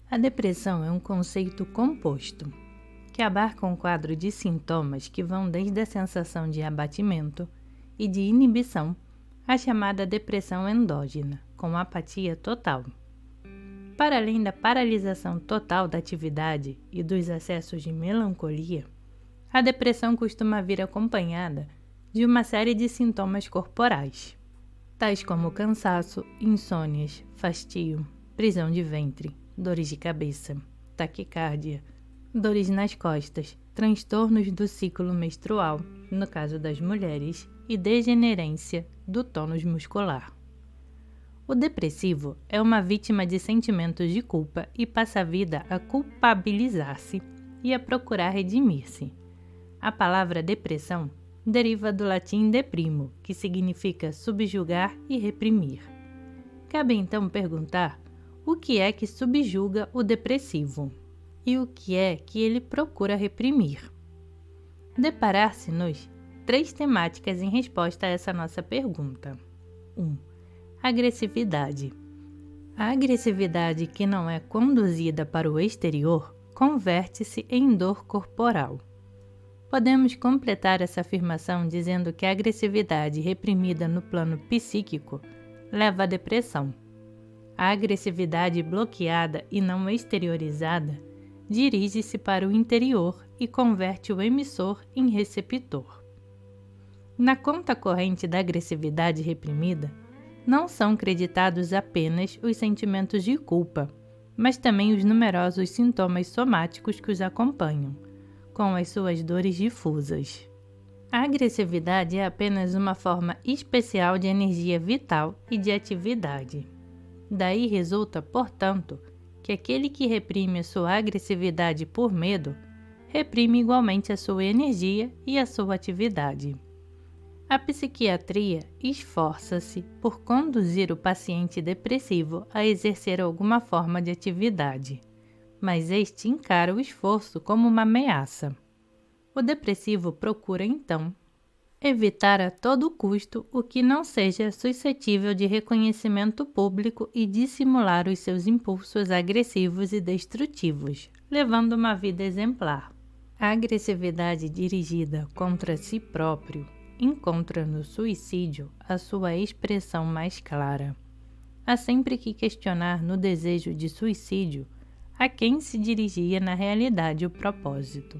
A depressão é um conceito composto, que abarca um quadro de sintomas que vão desde a sensação de abatimento e de inibição à chamada depressão endógena, com apatia total. Para além da paralisação total da atividade e dos acessos de melancolia, a depressão costuma vir acompanhada de uma série de sintomas corporais, tais como cansaço, insônias, fastio, prisão de ventre, dores de cabeça, taquicardia, dores nas costas, transtornos do ciclo menstrual, no caso das mulheres, e degenerência do tônus muscular. O depressivo é uma vítima de sentimentos de culpa e passa a vida a culpabilizar-se e a procurar redimir-se. A palavra depressão deriva do latim deprimo, que significa subjugar e reprimir. Cabe então perguntar o que é que subjuga o depressivo e o que é que ele procura reprimir. Deparar-se-nos 3 temáticas em resposta a essa nossa pergunta. 1. Agressividade. A agressividade que não é conduzida para o exterior converte-se em dor corporal. Podemos completar essa afirmação dizendo que a agressividade reprimida no plano psíquico leva à depressão. A agressividade bloqueada e não exteriorizada dirige-se para o interior e converte o emissor em receptor. Na conta corrente da agressividade reprimida, não são creditados apenas os sentimentos de culpa, mas também os numerosos sintomas somáticos que os acompanham, com as suas dores difusas. A agressividade é apenas uma forma especial de energia vital e de atividade. Daí resulta, portanto, que aquele que reprime a sua agressividade por medo, reprime igualmente a sua energia e a sua atividade. A psiquiatria esforça-se por conduzir o paciente depressivo a exercer alguma forma de atividade, mas este encara o esforço como uma ameaça. O depressivo procura, então, evitar a todo custo o que não seja suscetível de reconhecimento público e dissimular os seus impulsos agressivos e destrutivos, levando uma vida exemplar. A agressividade dirigida contra si próprio encontra no suicídio a sua expressão mais clara. Há sempre que questionar no desejo de suicídio a quem se dirigia na realidade o propósito.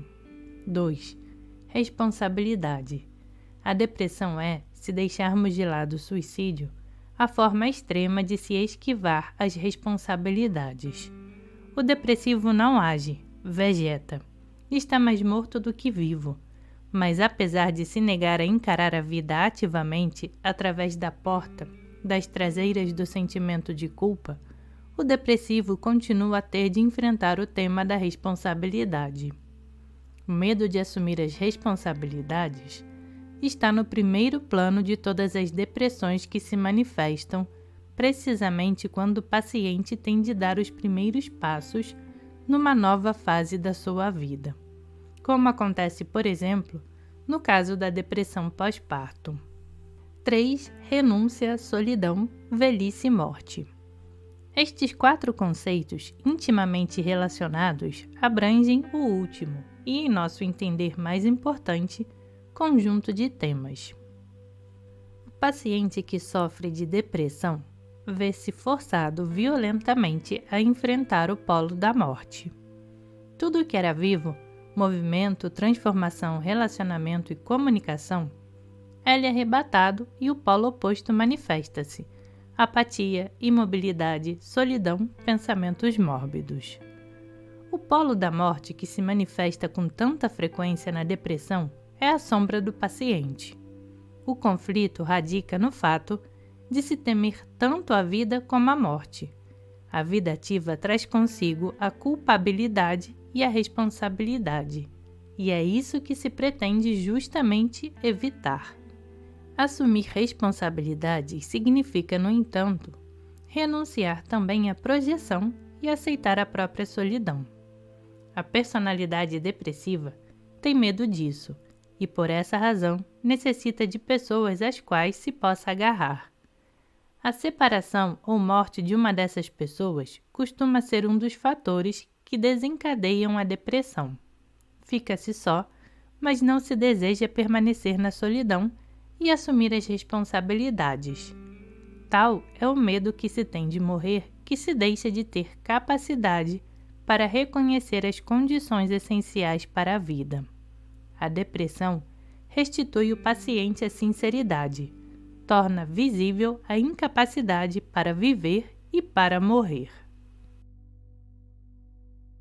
2. Responsabilidade. A depressão é, se deixarmos de lado o suicídio, a forma extrema de se esquivar as responsabilidades. O depressivo não age, vegeta, está mais morto do que vivo, mas apesar de se negar a encarar a vida ativamente através da porta, das traseiras do sentimento de culpa, o depressivo continua a ter de enfrentar o tema da responsabilidade. O medo de assumir as responsabilidades está no primeiro plano de todas as depressões que se manifestam precisamente quando o paciente tem de dar os primeiros passos numa nova fase da sua vida, como acontece, por exemplo, no caso da depressão pós-parto. 3. Renúncia, solidão, velhice e morte. Estes 4 conceitos, intimamente relacionados, abrangem o último e, em nosso entender mais importante, conjunto de temas. O paciente que sofre de depressão vê-se forçado violentamente a enfrentar o polo da morte. Tudo o que era vivo, movimento, transformação, relacionamento e comunicação, é-lhe arrebatado e o polo oposto manifesta-se: apatia, imobilidade, solidão, pensamentos mórbidos. O polo da morte que se manifesta com tanta frequência na depressão é a sombra do paciente. O conflito radica no fato de se temer tanto a vida como a morte. A vida ativa traz consigo a culpabilidade e a responsabilidade, e é isso que se pretende justamente evitar. Assumir responsabilidades significa, no entanto, renunciar também à projeção e aceitar a própria solidão. A personalidade depressiva tem medo disso e, por essa razão, necessita de pessoas às quais se possa agarrar. A separação ou morte de uma dessas pessoas costuma ser um dos fatores que desencadeiam a depressão. Fica-se só, mas não se deseja permanecer na solidão e assumir as responsabilidades. Tal é o medo que se tem de morrer que se deixa de ter capacidade para reconhecer as condições essenciais para a vida. A depressão restitui o paciente à sinceridade, torna visível a incapacidade para viver e para morrer.